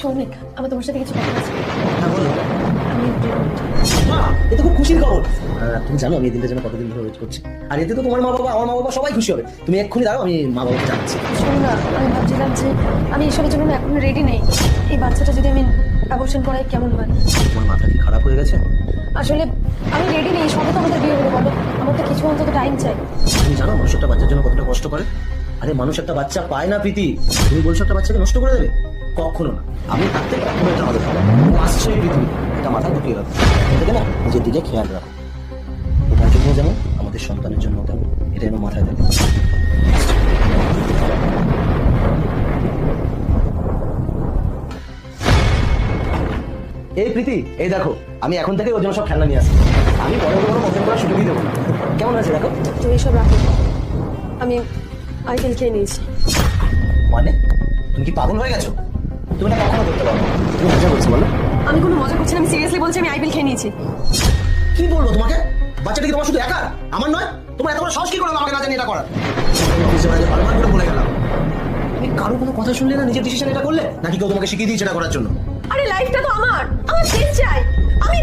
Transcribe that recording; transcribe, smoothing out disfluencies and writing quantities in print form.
সৌমিক, আমার তোমার সাথে কিছু কথা আছে। হ্যাঁ বলো। আমি মা, এ তো খুব খুশির খবর। তুমি জানো আমি এই দিনটার জন্য কতদিন ধরে ওয়েট করছি, আর এতে তো তোমার মা বাবা, আমার মা বাবা সবাই খুশি হবে। তুমি এক্ষুনি দাঁড়াও, আমি মা বাবাকে জানাচ্ছি। শোনো না, আমি ভাবছিলাম যে আমি এসবের জন্য এখন রেডি নেই। এই বাচ্চাটা যদি আমি অ্যাবর্শন করাই কেমন হয়? তোমার মাথা কি খারাপ হয়ে গেছে? আসলে আমি রেডি নেই, সবে তো আমাদের বিয়ে হলো, বলো আমার তো কিছু অন্তত টাইম চাই। তুমি জানো মানুষ একটা বাচ্চার জন্য কতটা কষ্ট করে? আরে মানুষ একটা বাচ্চা পায় না প্রীতি, তুমি বলছো একটা বাচ্চাকে নষ্ট করে দেবে? কখনো না, আমি থাকতে কখনো এটা হবে না। ও আসছে এই পৃথিবী, এটা মাথায় ঢুকিয়ে রাখো। এখন থেকে না নিজের দিকে খেয়াল রাখো, তোমার জন্য যেমন আমাদের সন্তানের জন্য তেমন, এটা যেন মাথায় থাকে। এই প্রীতি, এই দেখো আমি এখন থেকে ওর জন্য সব খেলনা নিয়ে আসি। আমি পরে কোনো পছন্দ করার সুযোগই দেবো না। কেমন আছে দেখো? তুমি এসব রাখো, আমি আইপিএল খেয়ে নিয়েছি। মানে তুমি কি পাগল হয়ে গেছো? তুমি না কখনো করতে পারো না। তুমি মজা করছো বলো? আমি কোনো মজা করছি না, আমি সিরিয়াসলি বলছি আমি আইপিএল খেয়ে নিয়েছি। কি বলবো তোমাকে? বাচ্চাটা কি তোমার শুধু একা, আমার নয়? তোমার এত বড় সাহস কি করে আমাকে না জানি এটা করার? অফিসে বাইরে বারবার করে বলে গেলাম, তুমি কারো কোনো কথা শুনলে না নিজের ডিসিশন এটা করলে, নাকি কেউ তোমাকে শিখিয়ে দিয়েছে এটা করার জন্য? আরে লাইফটা তো আমার, আমার চেঞ্জ চাই, আমি